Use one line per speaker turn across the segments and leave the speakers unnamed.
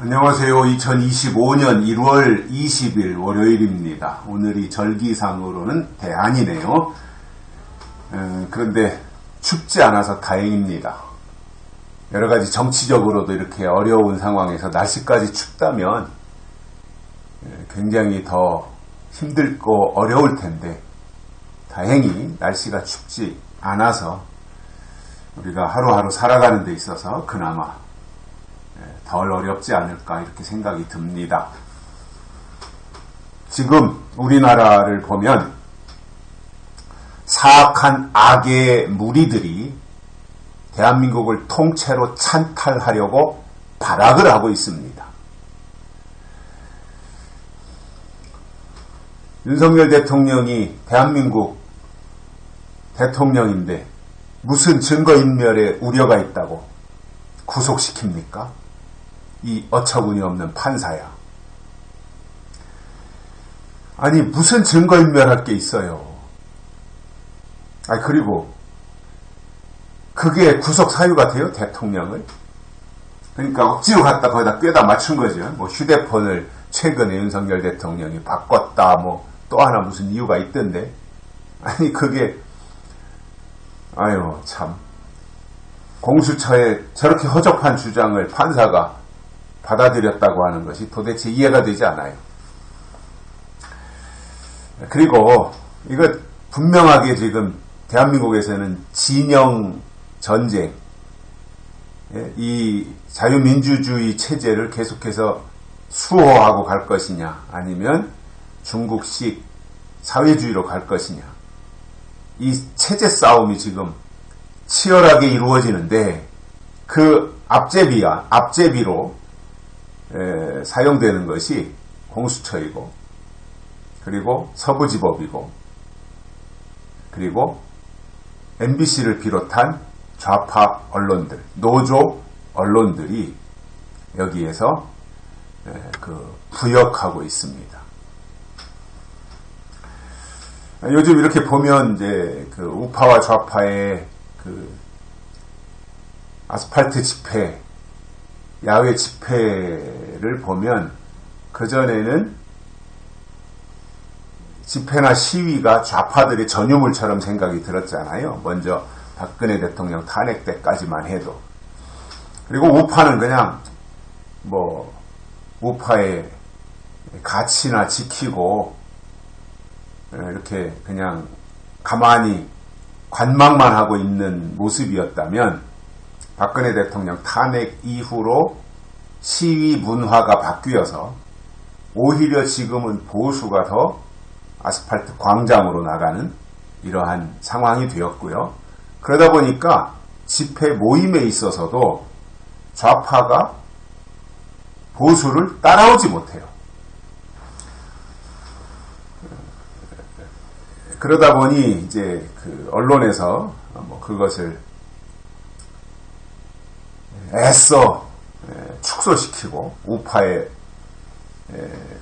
안녕하세요. 2025년 1월 20일 월요일입니다. 오늘이 절기상으로는 대안이네요. 그런데 춥지 않아서 다행입니다. 여러가지 정치적으로도 이렇게 어려운 상황에서 날씨까지 춥다면 굉장히 더 힘들고 어려울 텐데 다행히 날씨가 춥지 않아서 우리가 하루하루 살아가는 데 있어서 그나마 덜 어렵지 않을까 이렇게 생각이 듭니다. 지금 우리나라를 보면 사악한 악의 무리들이 대한민국을 통째로 찬탈하려고 발악을 하고 있습니다. 윤석열 대통령이 대한민국 대통령인데 무슨 증거인멸에 우려가 있다고 구속시킵니까? 이 어처구니 없는 판사야. 아니 무슨 증거인멸할 게 있어요. 그리고 그게 구속 사유가 돼요? 대통령을? 그러니까 억지로 갖다 거기다 꿰다 맞춘 거죠. 뭐 휴대폰을 최근에 윤석열 대통령이 바꿨다 뭐 또 하나 무슨 이유가 있던데. 아니 그게 참 공수처에 저렇게 허접한 주장을 판사가 받아들였다고 하는 것이 도대체 이해가 되지 않아요. 그리고 이거 분명하게 지금 대한민국에서는 진영 전쟁, 이 자유민주주의 체제를 계속해서 수호하고 갈 것이냐 아니면 중국식 사회주의로 갈 것이냐, 이 체제 싸움이 지금 치열하게 이루어지는데 그 앞제비로 사용되는 것이 공수처이고 그리고 서부지법이고 그리고 MBC를 비롯한 좌파 언론들, 노조 언론들이 여기에서 부역하고 있습니다. 요즘 이렇게 보면 이제 그 우파와 좌파의 그 아스팔트 집회, 야외 집회를 보면 그전에는 집회나 시위가 좌파들의 전유물처럼 생각이 들었잖아요. 먼저 박근혜 대통령 탄핵 때까지만 해도. 그리고 우파는 그냥 뭐 우파의 가치나 지키고 이렇게 그냥 가만히 관망만 하고 있는 모습이었다면 박근혜 대통령 탄핵 이후로 시위 문화가 바뀌어서 오히려 지금은 보수가 더 아스팔트 광장으로 나가는 이러한 상황이 되었고요. 그러다 보니까 집회 모임에 있어서도 좌파가 보수를 따라오지 못해요. 그러다 보니 이제 그 언론에서 그것을 애써 축소시키고 우파의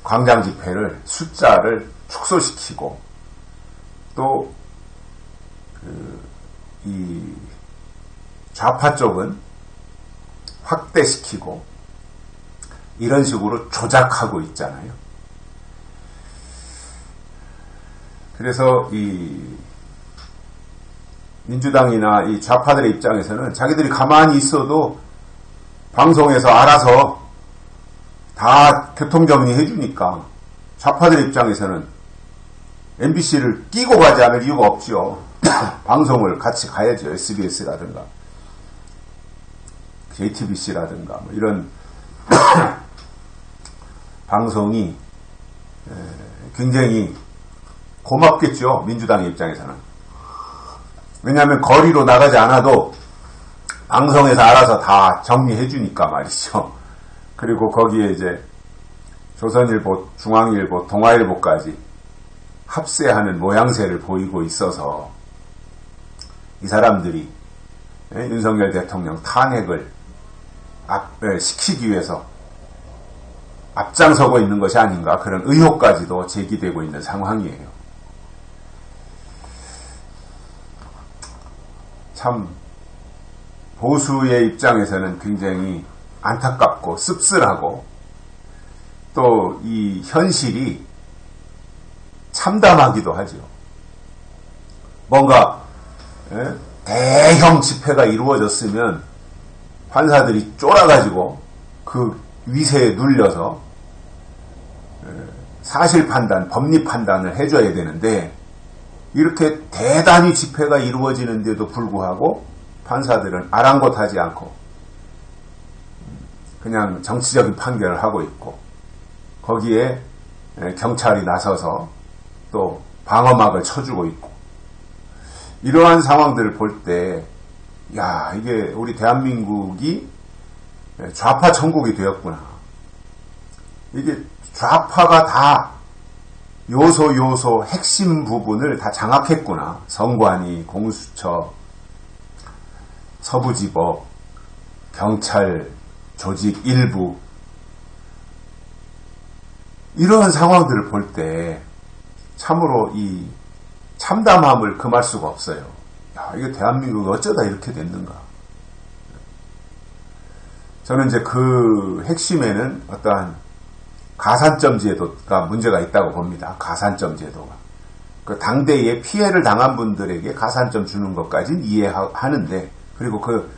광장 집회를 숫자를 축소시키고 또 이 좌파 쪽은 확대시키고 이런 식으로 조작하고 있잖아요. 그래서 이 민주당이나 이 좌파들의 입장에서는 자기들이 가만히 있어도 방송에서 알아서 다 교통정리 해주니까 좌파들 입장에서는 MBC를 끼고 가지 않을 이유가 없죠. 방송을 같이 가야죠. SBS라든가 JTBC라든가 뭐 이런 방송이 굉장히 고맙겠죠. 민주당의 입장에서는. 왜냐하면 거리로 나가지 않아도 방송에서 알아서 다 정리해 주니까 말이죠. 그리고 거기에 이제 조선일보, 중앙일보, 동아일보까지 합세하는 모양새를 보이고 있어서 이 사람들이 윤석열 대통령 탄핵을 시키기 위해서 앞장서고 있는 것이 아닌가, 그런 의혹까지도 제기되고 있는 상황이에요. 참 보수의 입장에서는 굉장히 안타깝고 씁쓸하고 또 이 현실이 참담하기도 하죠. 뭔가 대형 집회가 이루어졌으면 판사들이 쫄아가지고 그 위세에 눌려서 사실 판단, 법리 판단을 해줘야 되는데 이렇게 대단히 집회가 이루어지는데도 불구하고 판사들은 아랑곳하지 않고 그냥 정치적인 판결을 하고 있고 거기에 경찰이 나서서 또 방어막을 쳐주고 있고 이러한 상황들을 볼 때 야, 이게 우리 대한민국이 좌파 천국이 되었구나. 이게 좌파가 다 요소 핵심 부분을 다 장악했구나. 선관위, 공수처, 서부지법, 경찰, 조직 일부 이런 상황들을 볼 때 참으로 이 참담함을 금할 수가 없어요. 야, 이게 대한민국이 어쩌다 이렇게 됐는가. 저는 이제 그 핵심에는 어떠한 가산점 제도가 문제가 있다고 봅니다. 가산점 제도가. 그 당대에 피해를 당한 분들에게 가산점 주는 것까지는 이해하는데, 그리고 그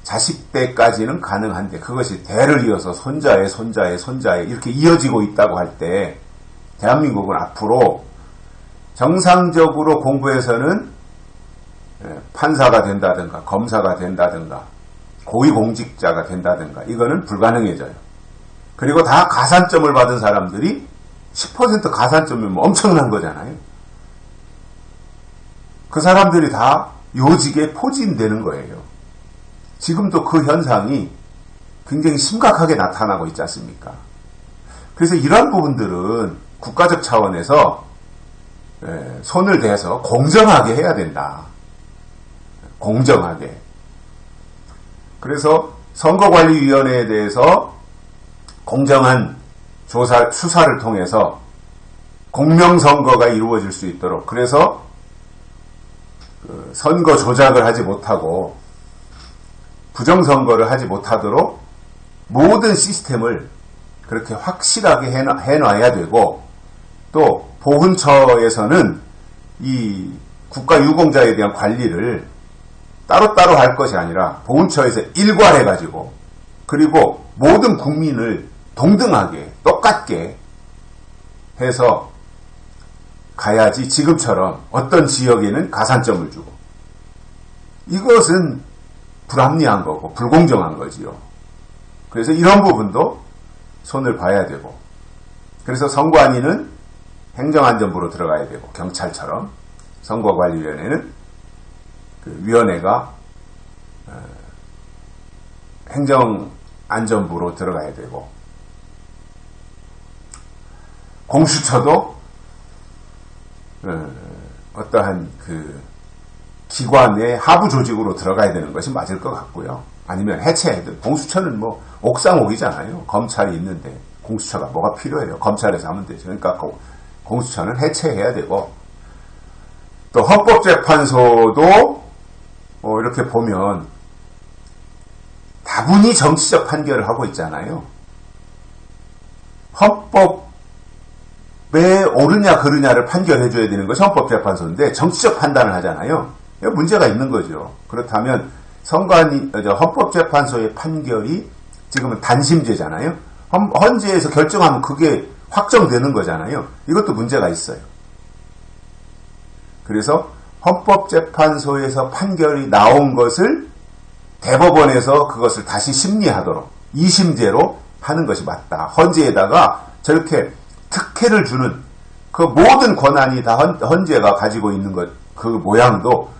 자식 때까지는 가능한데, 그것이 대를 이어서 손자의 이렇게 이어지고 있다고 할 때, 대한민국은 앞으로 정상적으로 공부해서는 판사가 된다든가, 검사가 된다든가, 고위공직자가 된다든가, 이거는 불가능해져요. 그리고 다 가산점을 받은 사람들이 10% 가산점이면 엄청난 거잖아요. 그 사람들이 다 요직에 포진되는 거예요. 지금도 그 현상이 굉장히 심각하게 나타나고 있지 않습니까? 그래서 이런 부분들은 국가적 차원에서 손을 대서 공정하게 해야 된다. 공정하게. 그래서 선거관리위원회에 대해서 공정한 수사를 통해서 공명선거가 이루어질 수 있도록, 그래서 선거 조작을 하지 못하고 부정선거를 하지 못하도록 모든 시스템을 그렇게 확실하게 해놔야 되고, 또 보훈처에서는 이 국가유공자에 대한 관리를 따로따로 할 것이 아니라 보훈처에서 일괄해가지고, 그리고 모든 국민을 동등하게 똑같게 해서 가야지 지금처럼 어떤 지역에는 가산점을 주고, 이것은 불합리한 거고 불공정한 거지요. 그래서 이런 부분도 손을 봐야 되고, 그래서 선관위는 행정안전부로 들어가야 되고, 경찰처럼 선거관리위원회는 그 위원회가 행정안전부로 들어가야 되고, 공수처도 어떠한 그 기관의 하부 조직으로 들어가야 되는 것이 맞을 것 같고요. 아니면 해체해야 돼. 공수처는 뭐 옥상옥이잖아요. 검찰이 있는데 공수처가 뭐가 필요해요. 검찰에서 하면 되죠. 그러니까 공수처는 해체해야 되고, 또 헌법재판소도 이렇게 보면 다분히 정치적 판결을 하고 있잖아요. 헌법에 옳으냐 그르냐를 판결해줘야 되는 것이 헌법재판소인데 정치적 판단을 하잖아요. 문제가 있는 거죠. 그렇다면 헌법재판소의 판결이 지금은 단심제잖아요. 헌재에서 결정하면 그게 확정되는 거잖아요. 이것도 문제가 있어요. 그래서 헌법재판소에서 판결이 나온 것을 대법원에서 그것을 다시 심리하도록 2심제로 하는 것이 맞다. 헌재에다가 저렇게 특혜를 주는 그 모든 권한이 다 헌재가 가지고 있는 것, 그 모양도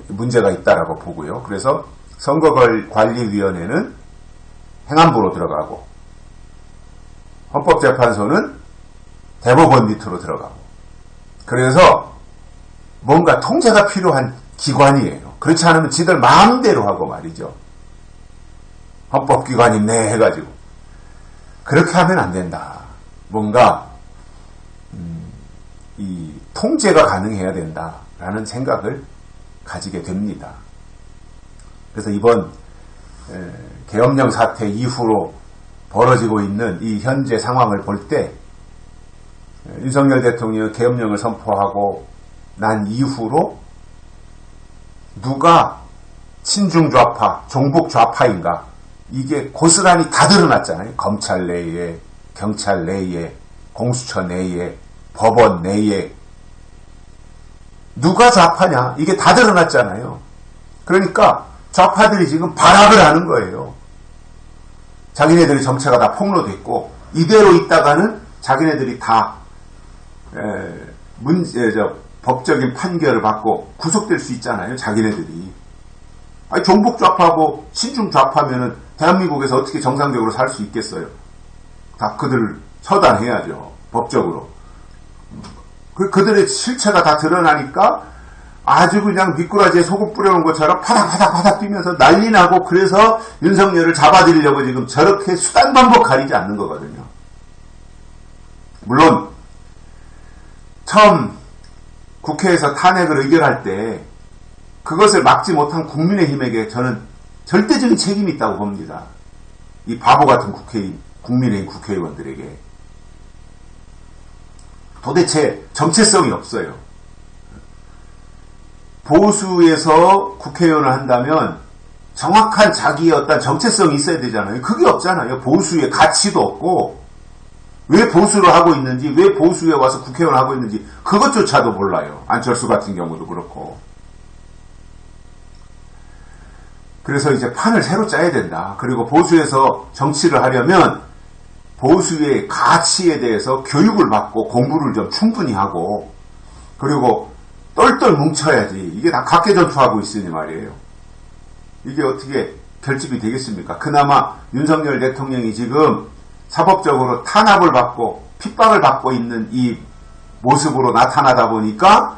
문제가 있다라고 보고요. 그래서 선거관리위원회는 행안부로 들어가고, 헌법재판소는 대법원 밑으로 들어가고, 그래서 뭔가 통제가 필요한 기관이에요. 그렇지 않으면 지들 마음대로 하고 말이죠. 헌법기관 있네 해가지고. 그렇게 하면 안 된다. 뭔가 이 통제가 가능해야 된다라는 생각을 가지게 됩니다. 그래서 이번 계엄령 사태 이후로 벌어지고 있는 이 현재 상황을 볼 때 윤석열 대통령이 계엄령을 선포하고 난 이후로 누가 친중좌파, 종북좌파인가 이게 고스란히 다 드러났잖아요. 검찰 내에, 경찰 내에, 공수처 내에, 법원 내에 누가 좌파냐 이게 다 드러났잖아요. 그러니까 좌파들이 지금 발악을 하는 거예요. 자기네들의 정체가 다 폭로됐고 이대로 있다가는 자기네들이 다 법적인 판결을 받고 구속될 수 있잖아요. 자기네들이. 아니, 종북좌파고 친중좌파면은 대한민국에서 어떻게 정상적으로 살 수 있겠어요? 다 그들을 처단해야죠. 법적으로. 그들의 실체가 다 드러나니까 아주 그냥 미꾸라지에 소금 뿌려놓은 것처럼 파닥파닥 뛰면서 난리 나고 그래서 윤석열을 잡아들이려고 지금 저렇게 수단 방법 가리지 않는 거거든요. 물론 처음 국회에서 탄핵을 의결할 때 그것을 막지 못한 국민의힘에게 저는 절대적인 책임이 있다고 봅니다. 이 바보 같은 국민의힘 국회의원들에게. 도대체 정체성이 없어요. 보수에서 국회의원을 한다면 정확한 자기의 어떤 정체성이 있어야 되잖아요. 그게 없잖아요. 보수의 가치도 없고 왜 보수를 하고 있는지 왜 보수에 와서 국회의원을 하고 있는지 그것조차도 몰라요. 안철수 같은 경우도 그렇고. 그래서 이제 판을 새로 짜야 된다. 그리고 보수에서 정치를 하려면 보수의 가치에 대해서 교육을 받고 공부를 좀 충분히 하고 그리고 똘똘 뭉쳐야지. 이게 다 각계전투하고 있으니 말이에요. 이게 어떻게 결집이 되겠습니까? 그나마 윤석열 대통령이 지금 사법적으로 탄압을 받고 핍박을 받고 있는 이 모습으로 나타나다 보니까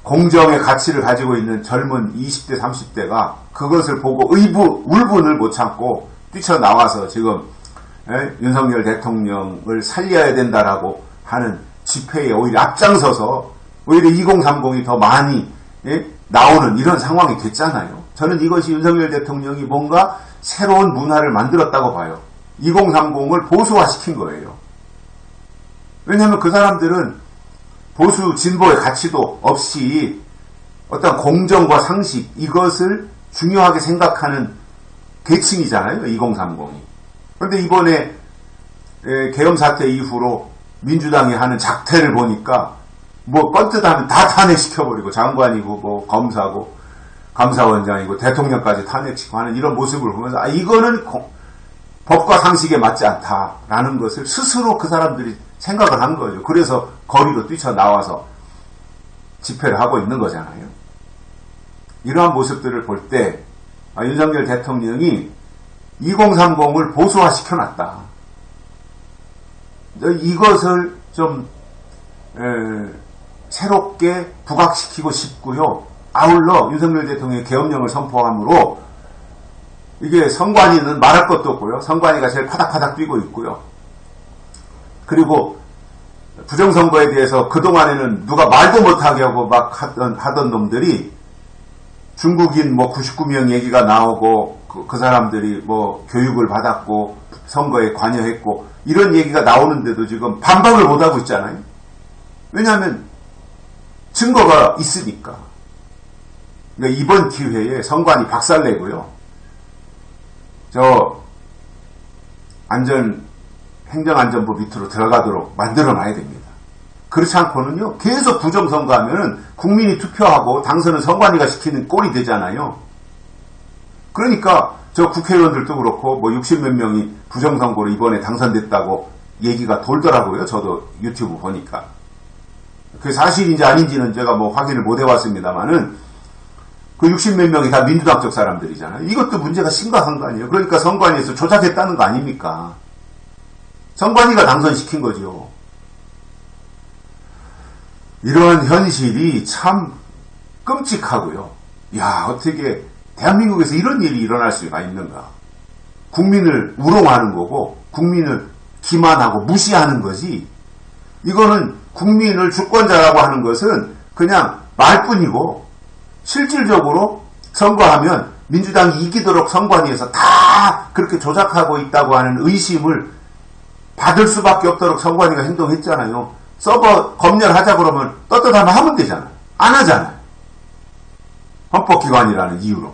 공정의 가치를 가지고 있는 젊은 20대, 30대가 그것을 보고 울분을 못 참고 뛰쳐나와서 지금 윤석열 대통령을 살려야 된다라고 하는 집회에 오히려 앞장서서 오히려 2030이 더 많이 나오는 이런 상황이 됐잖아요. 저는 이것이 윤석열 대통령이 뭔가 새로운 문화를 만들었다고 봐요. 2030을 보수화시킨 거예요. 왜냐하면 그 사람들은 보수 진보의 가치도 없이 어떤 공정과 상식 이것을 중요하게 생각하는 계층이잖아요. 2030이. 그런데 이번에 계엄 사태 이후로 민주당이 하는 작태를 보니까 뭐 뻔뜻하면 다 탄핵시켜버리고 장관이고 뭐 검사고 감사원장이고 대통령까지 탄핵시키고 하는 이런 모습을 보면서 이거는 법과 상식에 맞지 않다라는 것을 스스로 그 사람들이 생각을 한 거죠. 그래서 거리로 뛰쳐나와서 집회를 하고 있는 거잖아요. 이러한 모습들을 볼 때 윤석열 대통령이 2030을 보수화시켜놨다. 이것을 좀 새롭게 부각시키고 싶고요. 아울러 윤석열 대통령이 계엄령을 선포함으로 이게 선관위는 말할 것도 없고요. 선관위가 제일 파닥파닥 뛰고 있고요. 그리고 부정선거에 대해서 그동안에는 누가 말도 못하게 하고 막 하던 놈들이 중국인 뭐 99명 얘기가 나오고 그 사람들이 뭐 교육을 받았고 선거에 관여했고 이런 얘기가 나오는데도 지금 반박을 못하고 있잖아요. 왜냐하면 증거가 있으니까. 그러니까 이번 기회에 선관위 박살내고요. 행정안전부 밑으로 들어가도록 만들어놔야 됩니다. 그렇지 않고는요, 계속 부정선거하면은 국민이 투표하고 당선은 선관위가 시키는 꼴이 되잖아요. 그러니까 저 국회의원들도 그렇고 뭐 60몇 명이 부정선거로 이번에 당선됐다고 얘기가 돌더라고요. 저도 유튜브 보니까. 그게 사실인지 아닌지는 제가 뭐 확인을 못 해왔습니다만은 그 60몇 명이 다 민주당 쪽 사람들이잖아요. 이것도 문제가 심각한 거 아니에요. 그러니까 선관위에서 조작했다는 거 아닙니까? 선관위가 당선시킨 거죠. 이러한 현실이 참 끔찍하고요. 야, 어떻게 대한민국에서 이런 일이 일어날 수가 있는가. 국민을 우롱하는 거고 국민을 기만하고 무시하는 거지. 이거는 국민을 주권자라고 하는 것은 그냥 말뿐이고 실질적으로 선거하면 민주당이 이기도록 선관위에서 다 그렇게 조작하고 있다고 하는 의심을 받을 수밖에 없도록 선관위가 행동했잖아요. 서버 검열하자 그러면 떳떳하면 하면 되잖아요. 안 하잖아요. 헌법기관이라는 이유로.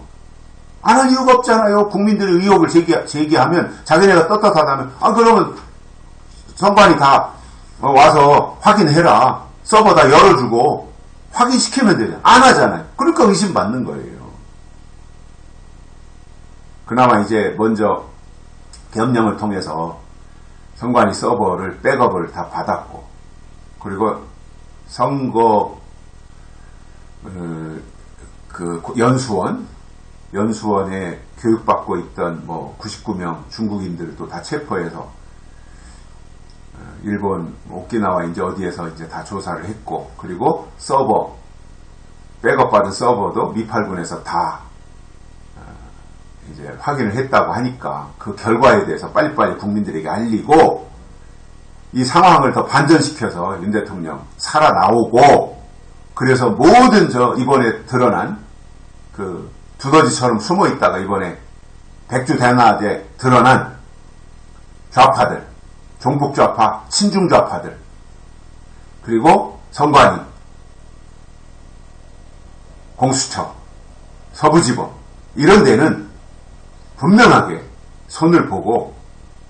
안 할 이유가 없잖아요. 국민들의 의혹을 제기하면 자기네가 떳떳하다면 그러면 선관위 다 와서 확인해라. 서버 다 열어주고 확인시키면 되잖아요. 안 하잖아요. 그러니까 의심받는 거예요. 그나마 이제 먼저 겸령을 통해서 선관위 서버를 백업을 다 받았고, 그리고 선거 그 연수원에 교육받고 있던 99명 중국인들도 다 체포해서 일본 오키나와 이제 어디에서 이제 다 조사를 했고, 그리고 서버 백업받은 서버도 미팔군에서 다 이제 확인을 했다고 하니까 그 결과에 대해서 빨리빨리 국민들에게 알리고 이 상황을 더 반전시켜서 윤 대통령 살아나오고, 그래서 모든 이번에 드러난 그 두더지처럼 숨어 있다가 이번에 백주대낮에 드러난 좌파들, 종북좌파, 친중좌파들, 그리고 선관위, 공수처, 서부지법 이런 데는 분명하게 손을 보고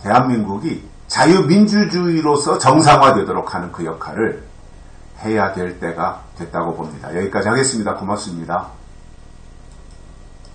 대한민국이 자유민주주의로서 정상화되도록 하는 그 역할을 해야 될 때가 됐다고 봅니다. 여기까지 하겠습니다. 고맙습니다.